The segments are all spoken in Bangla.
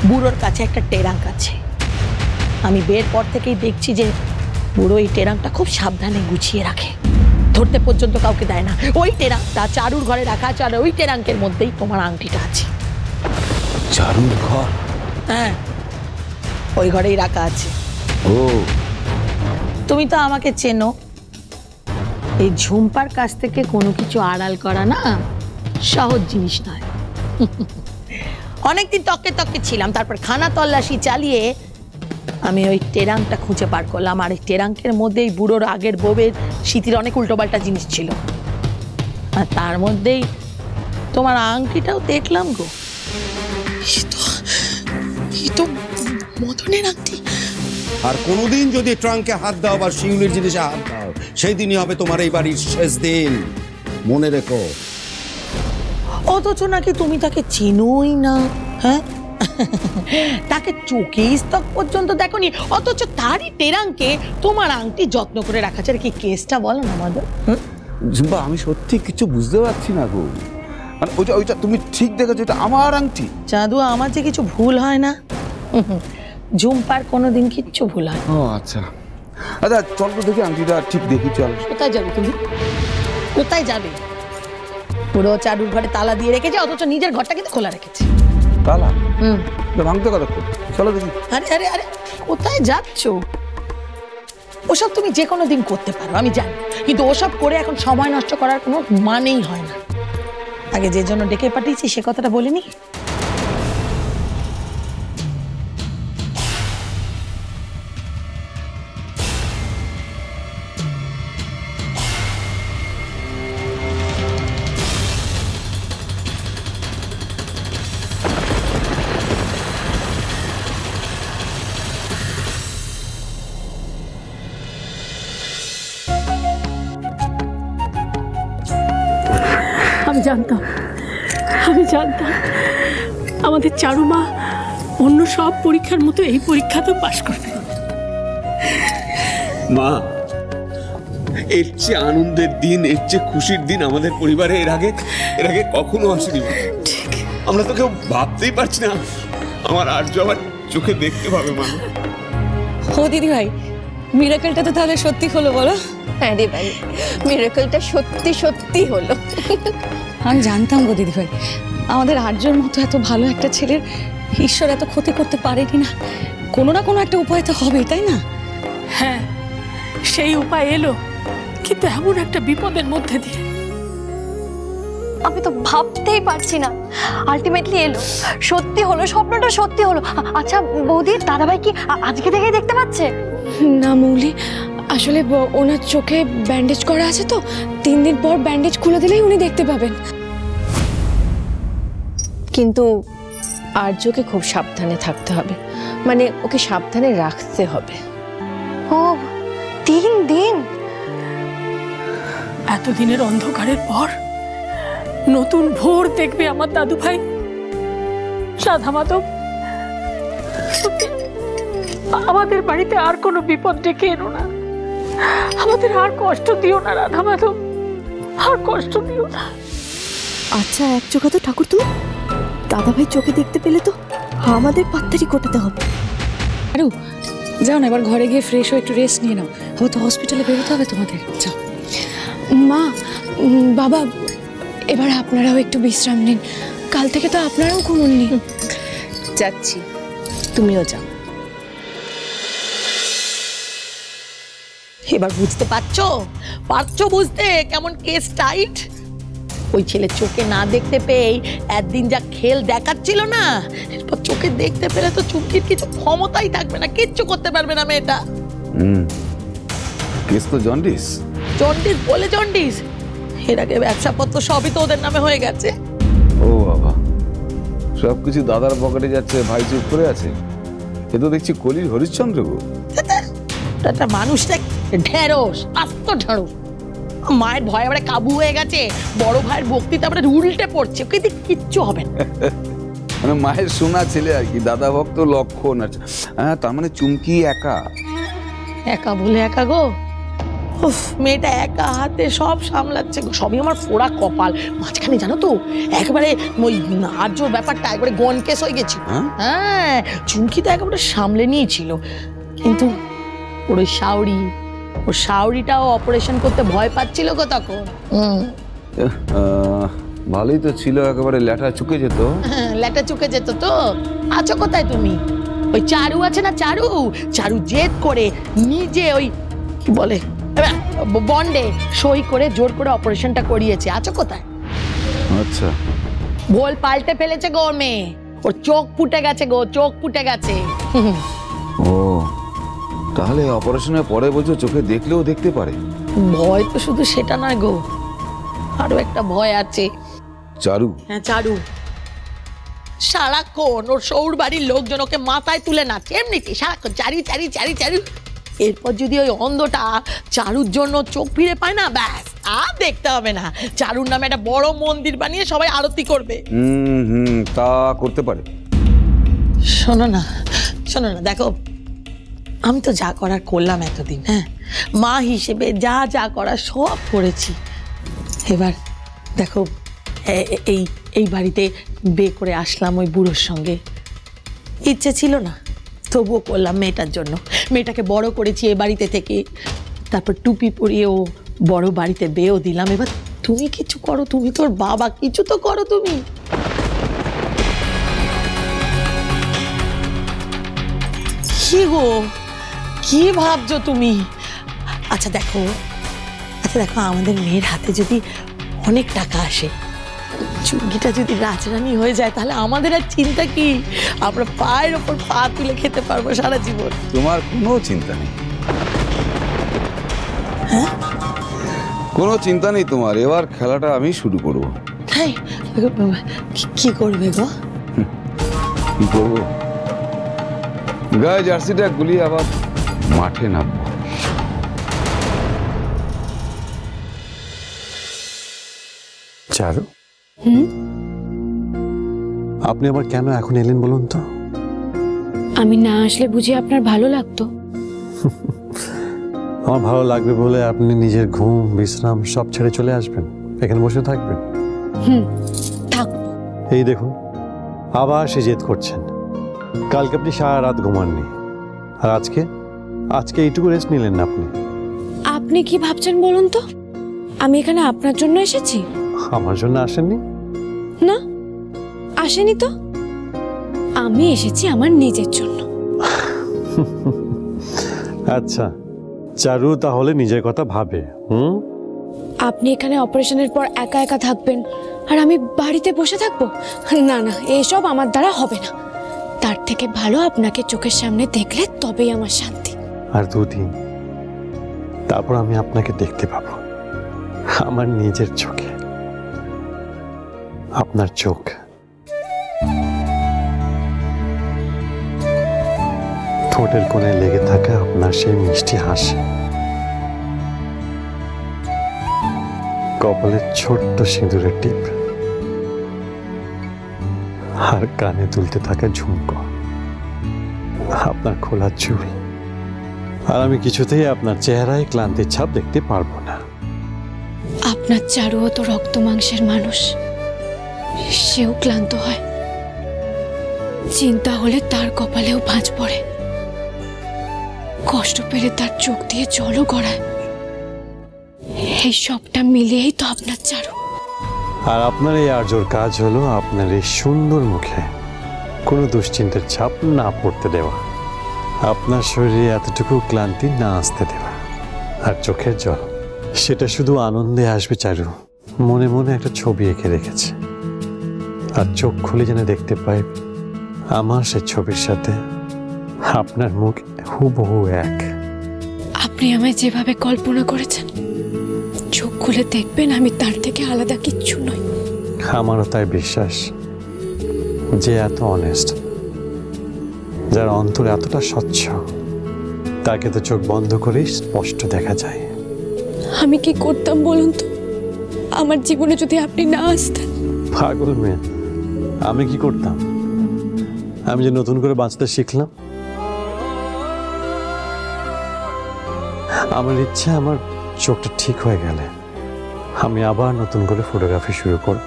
বুড়োর কাছে একটা টেরাঙ্ক আছে। আমি বের পর থেকেই দেখছি যে বুড়ো এই টেরাঙ্কটা খুব সাবধানে গুছিয়ে রাখে, ধরতে পর্যন্ত কাউকে দেয় না। ওই টেরাঙ্কটা চারুর ঘরে রাখা আছে, আর ওই টেরাঙ্কের মধ্যেই তোমার আংটিটা আছে। চারুর ঘর? হ্যাঁ, ওই ঘরেই রাখা আছে। ও, তুমি তো আমাকে চেনো, এই ঝুম্পার কাছ থেকে কোনো কিছু আড়াল করা না সহজ জিনিস নয়। অনেকদিন তককে তককে ছিলাম, তারপর খানা তল্লাশি চালিয়ে আমি ওই টেরাঙ্কটা খুঁজে বার করলাম। আর এই টেরাঙ্কের মধ্যেই বুড়োর আগের বউয়ের স্মৃতির অনেক উল্টোপাল্টা জিনিস ছিল, আর তার মধ্যেই তোমার আংটিটাও দেখলাম গো। তো মদনের আংটি। আর কোনোদিন যদি ট্রাঙ্কে হাত দাও বা শিউলির জিনিসে হাত দাও, সেই দিনই হবে তোমার এই বাড়ির শেষ দিন, মনে রেখো। অথচ নাকি তুমি তাকে চিনোই না। হ্যাঁ, তাকে চোখে স্তক পর্যন্ত দেখোনি, অথচ তারই টেরাঙ্কে তোমার আংটি যত্ন করে রাখা আছে। কি কেসটা বলো না মদন? ঝুম্পা, আমি সত্যি কিছু বুঝতে পারছি না গো। মানে ওইটা তুমি ঠিক দেখেছো, এটা আমার আংটি। চাঁদু, আমার যে কিছু ভুল হয় না, ঝুম্পার কোনোদিন কিচ্ছু ভুল হয়। ও আচ্ছা আচ্ছা, চল তো দেখি আংটিটা ঠিক দেখি। চল। কোথায় যাবে তুমি? কোথায় যাবে? পুরো চারুর ঘরে তালা দিয়ে রেখেছে, অথচ নিজের ঘরটা কিন্তু খোলা রেখেছে। তালা? ভাঙতে কথা। চলো দেখি। আরে আরে আরে, কোথায় যাচ্ছ? ওসব তুমি যে কোনো দিন করতে পারো, আমি জানি, কিন্তু ওসব করে এখন সময় নষ্ট করার কোনো মানেই হয় না। আগে যে জন্য ডেকে পাঠিয়েছি সে কথাটা বলিনি? আমি জানতাম আমাদের চারুমা অন্য সব পরীক্ষার মতো এই পরীক্ষাতেও পাশ করবে। মা, এর চেয়ে আনন্দের দিন, এর চেয়ে খুশির দিন আমাদের পরিবারে এর আগে কখনো আসেনি। আমরা তো কেউ ভাবতেই পারছি না আমার আর্য আবার চোখে দেখতে পাবে। মা, ও দিদি ভাই, মিরাকেলটা তো তাহলে সত্যি হলো বলো? হ্যাঁ রে ভাই, মিরাকেলটা সত্যি সত্যি হলো। আমি জানতাম গো দিদি ভাই, আমাদের আর্যর মতো এত ভালো একটা ছেলের ঈশ্বর এত ক্ষতি করতে পারেনি না। কোনো না কোনো একটা উপায় তো হবে, তাই না? হ্যাঁ, সেই উপায় এলো, কিন্তু এমন একটা বিপদের মধ্যে দিয়ে। আমি তো ভাবতেই পারছি না, আলটিমেটলি এলো, সত্যি হলো, স্বপ্নটা সত্যি হলো। আচ্ছা বৌদি, দাদাভাই কি আজকে থেকেই দেখতে পাচ্ছে? না মৌলি, আসলে ওনার চোখে ব্যান্ডেজ করা আছে, তো 3 দিন পর ব্যান্ডেজ খুলে দিলেই উনি দেখতে পাবেন। কিন্তু আর্যকে খুব সাবধানে থাকতে হবে, মানে ওকে সাবধানে রাখতে হবে। ও 3 দিন? এতদিনের অন্ধকারের পর নতুন ভোর দেখবে আমার দাদু ভাই। রাধা মাধব, আমাদের বাড়িতে আর কোনো বিপদ ডেকে এনো না, আমাদের আর কষ্ট দিও না রাধা মাধব, আর কষ্ট দিও না। আচ্ছা, এক চোখা তো ঠাকুর, তুমি দাদাভাই চোখে দেখতে পেলে তো আমাদের পাত্তারি কোটাতে হবে। আরু, যাও না, এবার ঘরে গিয়ে ফ্রেশ হয়ে একটু রেস্ট নিয়ে নাও। আবার তো হসপিটালে বেরোতে হবে তোমাদের। যাও। মা, বাবা, এবার আপনারাও একটু বিশ্রাম নিন, কাল থেকে তো আপনারাও ঘুমোননি। যাচ্ছি, তুমিও যাও। এবার বুঝতে পারছো বুঝতে কেমন কেস টাইট? ওই ছেলে চোখে না দেখতে পেয়ে একদিন যা খেল দেখাচ্ছিল না, এরপর চোখে দেখতে পেলে তো চুমকির কিছু ক্ষমতাই থাকবে না, কিচ্ছু করতে পারবে না মেয়েটা। কেস তো জন্ডিস। জন্ডিস বলে জন্ডিস, এর আগে ব্যবসাপত্র সবই তো ওদের নামে হয়ে গেছে। ও বাবা, সবকিছু দাদার পকেটে যাচ্ছে, ভাই চুপ করে আছে। এ তো দেখছি কলির হরিশ্চন্দ্র গো। একটা মানুষটা ঢেঁড়স, আস্ত ঢেঁড়স। মায়ের ভয়ে আবার কাবু হয়ে গেছে, বড় ভাইয়ের বক্তৃতা আবার উল্টে পড়ছে, ওকে দিয়ে কিচ্ছু হবে না। মানে মায়ের শোনা ছেলে আর কি, দাদা ভক্ত লক্ষণ আছে। হ্যাঁ, তার মানে চুমকি একা? একা বলে একা গো, উফ, মেয়েটা একা হাতে সব সামলাচ্ছে গো। সবই আমার পোড়া কপাল। মাঝখানে জানো তো একেবারে ওই আর্যর ব্যাপারটা একবারে গনকেস হয়ে গেছিল। হ্যাঁ, চুমকি তো একেবারে সামলে নিয়েছিল, কিন্তু ওর ওই শাওরিটাও অপারেশন করতে ভয় পাচ্ছিল গো তখন। ভালোই তো ছিল, একেবারে ল্যাটা চুকে যেত। ল্যাটা চুকে যেত তো। আছো কোথায় তুমি? ওই চারু আছে না, চারু জেদ করে নিজে ওই কি বলে বন্ডে সই করে জোর করে অপারেশনটা করিয়েছে। আছো কোথায়? আচ্ছা, ভোল পাল্টে ফেলেছে গো ওর মেয়ে। ওর চোখ ফুটে গেছে গো, চোখ ফুটে গেছে। ও তাহলে অপারেশনের পরে বলছো চোখে দেখলেও দেখতে পারে? ভয় তো শুধু সেটা নয় গো, আরো একটা ভয় আছে। চারু? হ্যাঁ, চারু সারাক্ষণ ওর সৌর বাড়ির লোকজন ওকে মাথায় তুলে নাচে এমনিতে সারাক্ষণ চারি চারি চারি চারি। এরপর যদি ওই অন্ধটা চারুর জন্য চোখ ফিরে পায় না, ব্যাস আর দেখতে হবে না। চারুর নামে একটা বড় মন্দির বানিয়ে সবাই আরতি করবে। তা করতে পারে। শোনো না, দেখো আমি তো যা করার করলাম এতদিন। হ্যাঁ, মা হিসেবে যা যা করার সব করেছি। এবার দেখো এই বাড়িতে বিয়ে করে আসলাম ওই বুড়োর সঙ্গে। ইচ্ছে ছিল না, তবুও করলাম মেয়েটার জন্য। মেয়েটাকে বড় করেছি এ বাড়িতে থেকে, তারপর টুপি পরিয়ে ও বড় বাড়িতে বিয়েও দিলাম। এবার তুমি কিছু করো, তুমি তোর বাবা, কিছু তো করো তুমি। কি গো, কি ভাবছো তুমি? আচ্ছা দেখো আমাদের মেয়ের হাতে যদি অনেক টাকা আসে, চুমকিটা যদি রাজরানী হয়ে যায়, তাহলে আমাদের আর চিন্তা কি? আমরা পায়ের ওপর পা তুলে খেতে পারবো সারা জীবন। তোমার কোনো চিন্তা নেই। হ্যাঁ, কোনো চিন্তা নেই তোমার। এবার খেলাটা আমি শুরু করবো। তাই কি করবে গো? কি করবো? গায়ে জার্সিটা গুলিয়ে আবার মাঠে নামবো। চারু, আপনি আবার কেন এখন এলেন বলুন তো? আমি না আসলে বুঝি আপনার ভালো লাগতো? আমার ভালো লাগবে বলে আপনি নিজের ঘুম বিশ্রাম সব ছেড়ে চলে আসবেন, এখানে বসে থাকবেন? থাক। এই দেখুন, আবার সে জেদ করছেন। কালকে আপনি সারা রাত ঘুমাননি, আর আজকে এইটুকু রেস্ট নিলেন না আপনি। আপনি কি ভাবছেন বলুন তো? আমি এখানে আপনার জন্য এসেছি? আমার জন্য আসেননি? না, আসেনি তো। আমি এসেছি আমার নিজের জন্য। আচ্ছা চারু, তাহলে নিজের কথা ভাবে। আপনি এখানে অপারেশনের পর একা একা থাকবেন আর আমি বাড়িতে বসে থাকবো? না না, এসব আমার দ্বারা হবে না। তার থেকে ভালো আপনাকে চোখের সামনে দেখলে তবেই আমার শান্তি। আর দুদিন তারপর আমি আপনাকে দেখতে পাবো আমার নিজের চোখে। আপনার চোখ, ঠোঁটের কোণে লেগে থাকা আপনার সেই মিষ্টি হাসি, কপালের ছোট্ট সিঁদুরের টিপ, আর কানে দুলতে থাকা ঝুমকো, আপনার খোলা চুল। আর আমি কিছুতেই আপনার চেহারায় ক্লান্তির ছাপ দেখতে পারবো না। আপনার চারুও তো রক্ত মাংসের মানুষ, সেও ক্লান্ত হয়। চিন্তা হলে তার কপালেও ভাঁজ পড়ে, কষ্ট পেলে তার চোখ দিয়ে জলও গড়ায়। এই সবটা মিলিয়েই তো আপনার চারু। আর আপনার এই আর্যর কাজ হলো আপনার এই সুন্দর মুখে কোনো দুশ্চিন্তার ছাপ না পড়তে দেওয়া, আপনার শরীরে এতটুকু ক্লান্তি না আসতে দেওয়া। আর চোখের জল, সেটা শুধু আনন্দে আসবে চারু। মনে মনে একটা ছবি এঁকে রেখেছে, আর চোখ খুলে যেন দেখতে পাই আমার সে ছবির সাথে আপনার মুখ হুবহু এক। আপনি আমায় যেভাবে কল্পনা করেছেন, চোখ খুলে দেখবেন আমি তার থেকে আলাদা কিচ্ছু নই। আমারও তাই বিশ্বাস, যে এত অনেস্ট, যার অন্তর এতটা স্বচ্ছ, তাকে তো চোখ বন্ধ করেই স্পষ্ট দেখা যায়। আমি কি করতাম বলুন তো আমার জীবনে যদি আপনি না আসতেন? পাগল মেয়ে, আমি কি করতাম? আমি যে নতুন করে বাঁচতে শিখলাম। আমার ইচ্ছে আমার চোখটা ঠিক হয়ে গেলে আমি আবার নতুন করে ফটোগ্রাফি শুরু করব।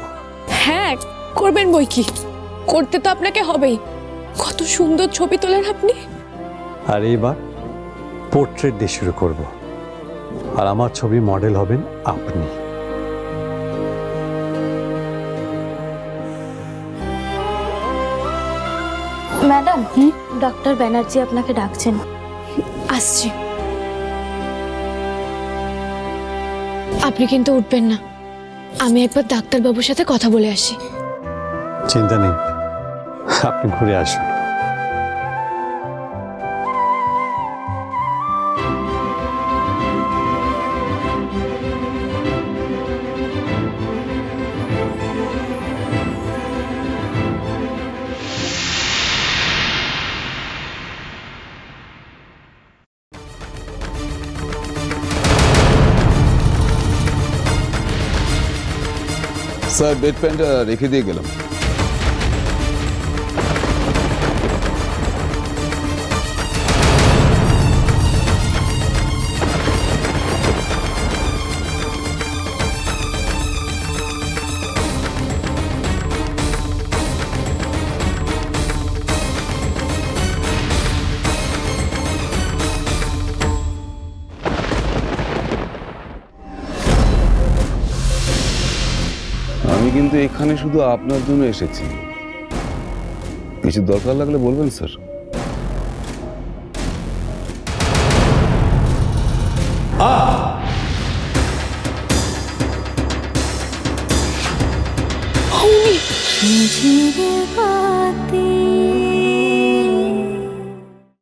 হ্যাঁ করবেন বই কি, করতে তো আপনাকে হবেই। কত সুন্দর ছবি তোলেন আপনি। আর এইবার পোর্ট্রেট দিয়ে শুরু করব, আর আমার ছবি মডেল হবেন আপনি। ম্যাডাম, ডক্টর ব্যানার্জি আপনাকে ডাকছেন। আসছি। আপনি কিন্তু উঠবেন না, আমি একবার ডাক্তারবাবুর সাথে কথা বলে আসি। চিন্তা নেই, আপনি ঘুরে আসুন। স্যার বেড প্যানটা রেখে দিয়ে গেলাম। আমি কিন্তু এখানে শুধু আপনার জন্য এসেছি, কিছু দরকার লাগলে বলবেন স্যার। ঝিরে বাতি